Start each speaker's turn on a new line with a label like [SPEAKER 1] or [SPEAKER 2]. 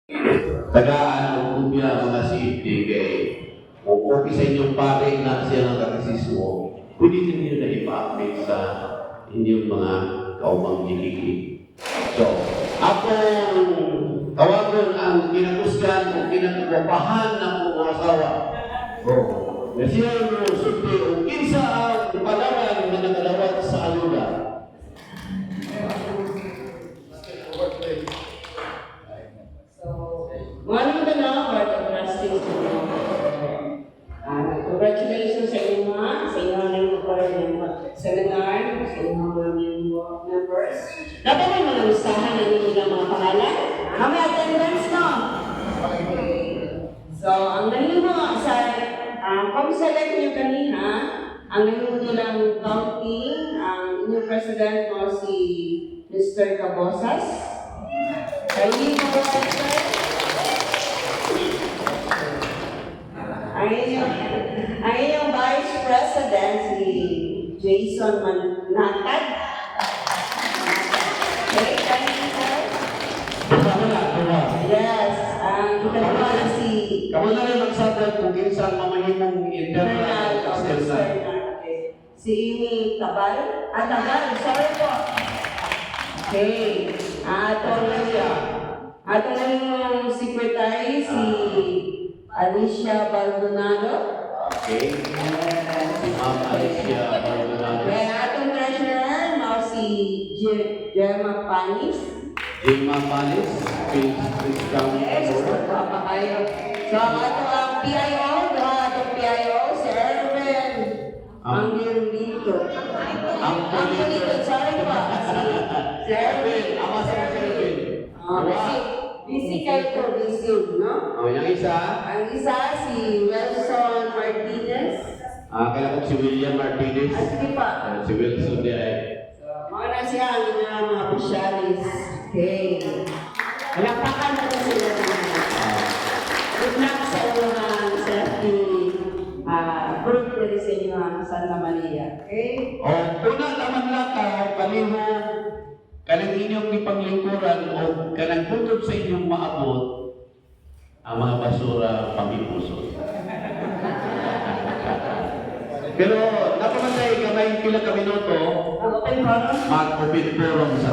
[SPEAKER 1] Tagaan ang kubya mga CFD kay okay sa inyong pare na siya ng katisismo, pwede din nyo na ipa-update sa inyong mga kaumang gigigig. So, ako tawagon ang kinakusgan o kinagwapahan ng mga asawa. Na siya yung sulti o kinsa ang palawan na nakalawat sa alula.
[SPEAKER 2] Congratulations sa inyo mga, sa inyo na yung seminar, sa inyo mga members. Dapat may mga listahan ng inyong mga pangalan. May attendance, no? So, ang nahimo sa kung select nyo kanina, ang nahimo nilang counting, ang inyong president mo si Mr. Cabosas. Kayo mo, ang inyong Vice President, si Jason Manatad. Okay, kanina. Yes, ang ikalawa na si
[SPEAKER 1] Kamu na rin magsabot kung kinsa ang mamahimong internal external.
[SPEAKER 2] si Amy Tabal. Sorry po. Okay. Ato na yung secretary, si Alicia Baldonado.
[SPEAKER 1] Okay. Si Ma'am Alicia Baldonado.
[SPEAKER 2] Kaya atong treasurer, si Gemma Panis.
[SPEAKER 1] Gemma Panis. Please come forward.
[SPEAKER 2] So, ato ang PIO, atong PIO, si Erwin Angelito. Angelito, sorry po. Si Erwin.
[SPEAKER 1] Ama sa Erwin.
[SPEAKER 2] Busy kayo po, busy, no?
[SPEAKER 1] Yung isa?
[SPEAKER 2] Ang isa, si Wilson Martinez.
[SPEAKER 1] Kaya ko si William Martinez.
[SPEAKER 2] Sige pa.
[SPEAKER 1] Si Wilson di ay.
[SPEAKER 2] Mga na siya ang inyong mga pasyalis. Okay. Walapakan na rin sila naman. Good luck sa inyong safety group na rin sa inyong Santa Maria. Okay?
[SPEAKER 1] Una naman lang palihog kanang inyong ipanglingkuran o kanang tutob sa inyong maabot ang mga basura pamipuso. Pero napamatay kamay pila ka minuto
[SPEAKER 2] Ang open forum.
[SPEAKER 1] mag-open forum sa